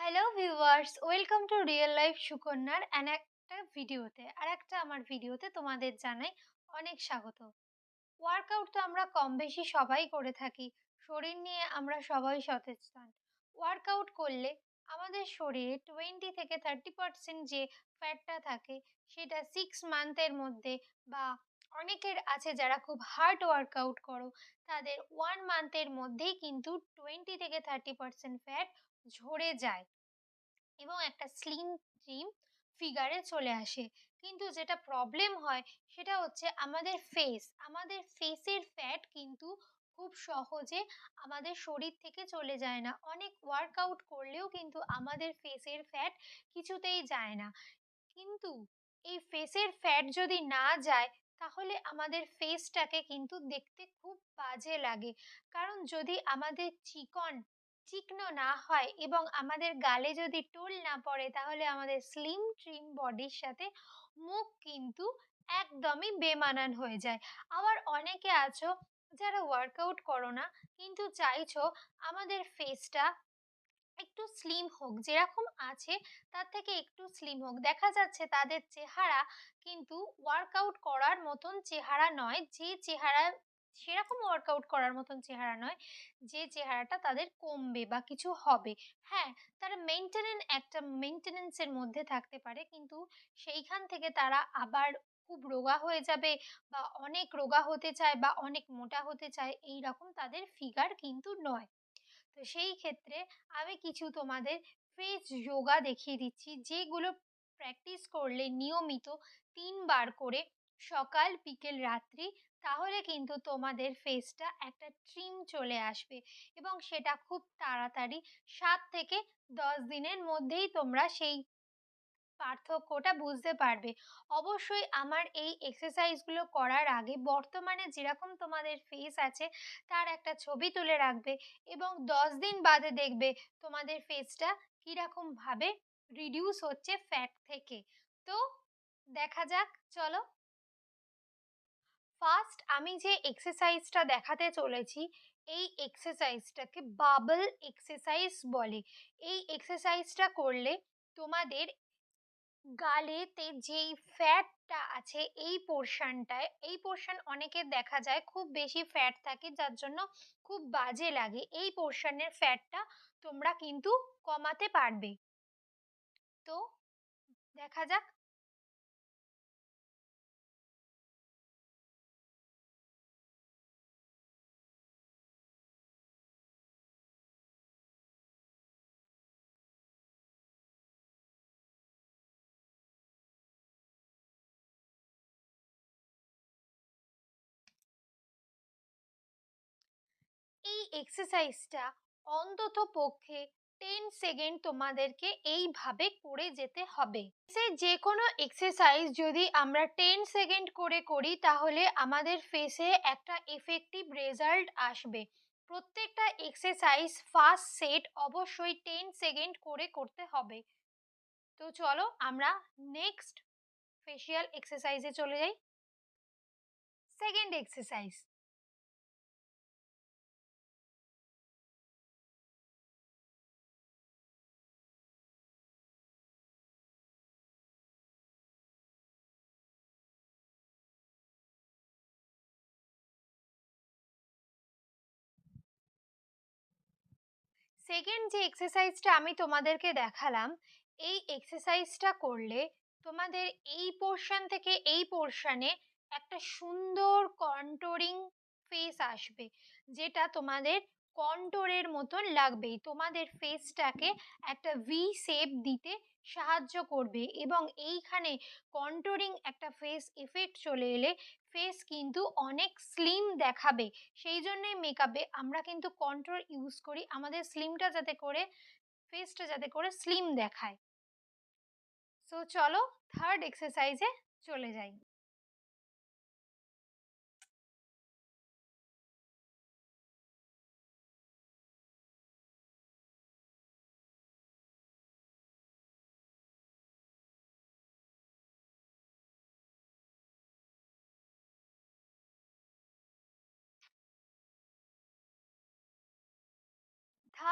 Hello viewers, welcome to real life সুকন্যার আমার ভিডিওতে তোমাদের জানাই অনেক স্বাগত। ওয়ার্কআউট তো আমরা কম বেশি সবাই করে থাকি। শরীর নিয়ে আমরা সবাই সচেতন। ওয়ার্কআউট করলে আমাদের শরীরে 20 থেকে 30% যে ফ্যাটটা থাকে সেটা 6 মান্থের মধ্যে, বা অনেকের আছে যারা খুব হার্ড ওয়ার্কআউট করো তাদের 1 মান্থের মধ্যেই কিন্তু 20 থেকে 30% ফ্যাট ঝরে যায় এবং একটা ট্রিম ফিগারে চলে আসে। কিন্তু যেটা প্রবলেম হয় সেটা হচ্ছে আমাদের ফেসের ফ্যাট কিন্তু খুব সহজে আমাদের শরীর থেকে চলে যায় না। অনেক ওয়ার্কআউট করলেও কিন্তু আমাদের ফেসের ফ্যাট কিছুতেই যায় না। কিন্তু এই ফেসের ফ্যাট যদি না যায় তাহলে আমাদের ফেসটাকে কিন্তু দেখতে খুব বাজে লাগে। কারণ যদি আমাদের চিকনো না হয় এবং আমাদের গালে যদি টোল না পড়ে তাহলে আমাদের স্লিম ট্রিম বডির সাথে মুখ কিন্তু একদমই বেমানান হয়ে যায়। আবার অনেকে আছো যারা ওয়ার্কআউট করো না কিন্তু চাইছো আমাদের ফেসটা একটু স্লিম হোক, যেরকম আছে তার থেকে একটু স্লিম হোক। দেখা যাচ্ছে তাদের চেহারা কিন্তু ওয়ার্কআউট করার মতন চেহারা নয়, যে চেহারা সেরকম ওয়ার্কআউট করার মতন চেহারা নয় যে চেহারাটা তাদের কমবে বা কিছু হবে। হ্যাঁ, তারা মেনটেনেন্সের মধ্যে থাকতে পারে, কিন্তু সেইখান থেকে তারা আবার খুব রোগা হয়ে যাবে বা অনেক রোগা হতে চায় বা অনেক মোটা হতে চায়, এই রকম তাদের ফিগার কিন্তু নয়। তো সেই ক্ষেত্রে আমি কিছু তোমাদের ফেস যোগা দেখিয়ে দিচ্ছি, যেগুলো প্র্যাকটিস করলে নিয়মিত 3 বার করে সকাল বিকেল রাত্রি, তাহলে কিন্তু তোমাদের ফেসটা একটা ট্রিম চলে আসবে এবং সেটা খুব তাড়াতাড়ি 7 থেকে 10 দিনের মধ্যেই তোমরা সেই পার্থক্যটা বুঝতে পারবে। অবশ্যই আমার এই এক্সারসাইজগুলো করার আগে বর্তমানে যেরকম তোমাদের ফেস আছে তার একটা ছবি তুলে রাখবে এবং 10 দিন বাদে দেখবে তোমাদের ফেসটা কিরকমভাবে রিডিউস হচ্ছে ফ্যাট থেকে। তো দেখা যাক, চলো। ফার্স্ট আমি যে এক্সারসাইজটা দেখাতে চলেছি, এই এক্সারসাইজটাকে বাবল এক্সারসাইজ বলে। এই এক্সারসাইজটা করলে তোমাদের গালেতে যেই ফ্যাটটা আছে এই পোর্শন অনেকের দেখা যায় খুব বেশি ফ্যাট থাকে, যার জন্য খুব বাজে লাগে। এই পোর্শনের ফ্যাটটা তোমরা কিন্তু কমাতে পারবে। তো দেখা যাক। এই এক্সারসাইজটা অন্তত পক্ষে 10 সেকেন্ড তোমাদেরকে এইভাবে করে যেতে হবে। সে যে কোনো এক্সারসাইজ যদি আমরা 10 সেকেন্ড করে করি তাহলে আমাদের ফেসে একটা এফেক্টিভ রেজাল্ট আসবে। প্রত্যেকটা এক্সারসাইজ ফার্স্ট সেট অবশ্যই 10 সেকেন্ড করে করতে হবে। তো চলো আমরা নেক্সট ফেসিয়াল এক্সারসাইজে চলে যাই। Second exercise. সেকেন্ড যে এক্সারসাইজটা আমি তোমাদেরকে দেখালাম, এই এক্সারসাইজটা করলে তোমাদের এই পোর্শন থেকে এই পোর্শনে একটা সুন্দর কন্ট্যুরিং ফেস আসবে, যেটা তোমাদের কন্ট্যুরের মতন লাগবেই, তোমাদের ফেসটাকে একটা ভি শেপ দিতে সাহায্য করবে এবং এইখানে কন্ট্যুরিং একটা ফেস এফেক্ট চলে এলে ফেস কিন্তু অনেক স্লিম দেখাবে। সেই জন্যই মেকআপে আমরা কিন্তু কন্ট্যুর ইউজ করি, আমাদের ফেসটা যাতে করে স্লিম দেখায়। সো চলো থার্ড এক্সারসাইজে চলে যাই।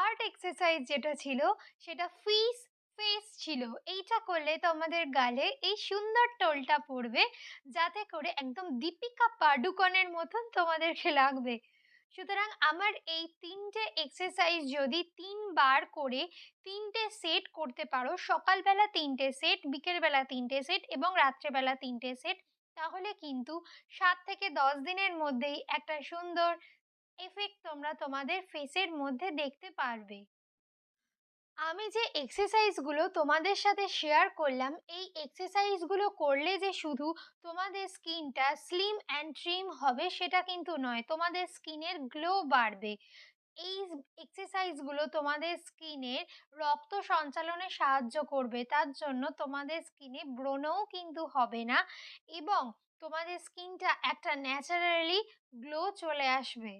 থার্ড এক্সারসাইজ যেটা ছিল সেটা ফেস ছিল। এইটা করলে তোমাদের গালে এই সুন্দর টোলটা পড়বে, যাতে করে একদম দীপিকা পাডুকোনের মতন তোমাদেরকে লাগবে। সুতরাং আমার এই ৩ টে এক্সারসাইজ যদি ৩ বার করে ৩ টে সেট করতে পারো, সকালবেলা ৩ টে সেট, বিকেলবেলা ৩ টে সেট এবং রাত্রেবেলা ৩ টে সেট, তাহলে কিন্তু ৭ থেকে ১০ দিনের মধ্যেই একটা সুন্দর ইফেক্ট তোমরা তোমাদের ফেসের মধ্যে দেখতে পারবে। আমি যে এক্সারসাইজগুলো তোমাদের সাথে শেয়ার করলাম, এই এক্সারসাইজগুলো করলে যে শুধু তোমাদের স্কিনটা স্লিম অ্যান্ড ট্রিম হবে সেটা কিন্তু নয়, তোমাদের স্কিনের গ্লো বাড়বে। এই এক্সারসাইজগুলো তোমাদের স্কিনের রক্ত সঞ্চালনে সাহায্য করবে, তার জন্য তোমাদের স্কিনে ব্রণও কিন্তু হবে না এবং তোমাদের স্কিনটা একটা ন্যাচারালি গ্লো চলে আসবে।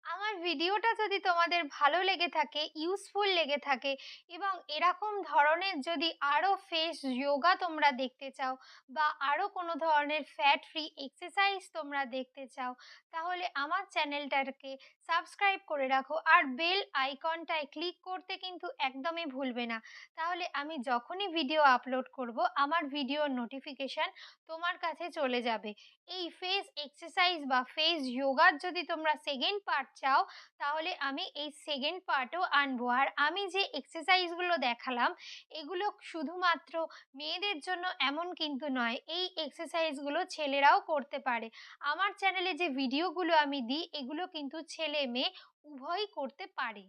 আমার ভিডিওটা যদি তোমাদের ভালো লেগে থাকে, ইউজফুল লেগে থাকে এবং এরকম ধরনের যদি আরও ফেস যোগা তোমরা দেখতে চাও বা আরও কোনো ধরনের ফ্যাট ফ্রি এক্সারসাইজ তোমরা দেখতে চাও, তাহলে আমার চ্যানেলটাকে সাবস্ক্রাইব করে রাখো আর বেল আইকনটায় ক্লিক করতে কিন্তু একদমই ভুলবে না। তাহলে আমি যখনই ভিডিও আপলোড করব, আমার ভিডিওর নোটিফিকেশান তোমার কাছে চলে যাবে। এই ফেস এক্সারসাইজ বা ফেস যোগার যদি তোমরা সেকেন্ড পার্ট চাও, তাহলে আমি এই সেকেন্ড পার্টও আনবো। আর আমি যে এক্সারসাইজগুলো দেখালাম, এগুলো শুধুমাত্র মেয়েদের জন্য এমন কিন্তু নয়, এই এক্সারসাইজগুলো ছেলেরাও করতে পারে। আমার চ্যানেলে যে ভিডিওগুলো আমি দিই, এগুলো কিন্তু ছেলে মেয়ে উভয়ই করতে পারে।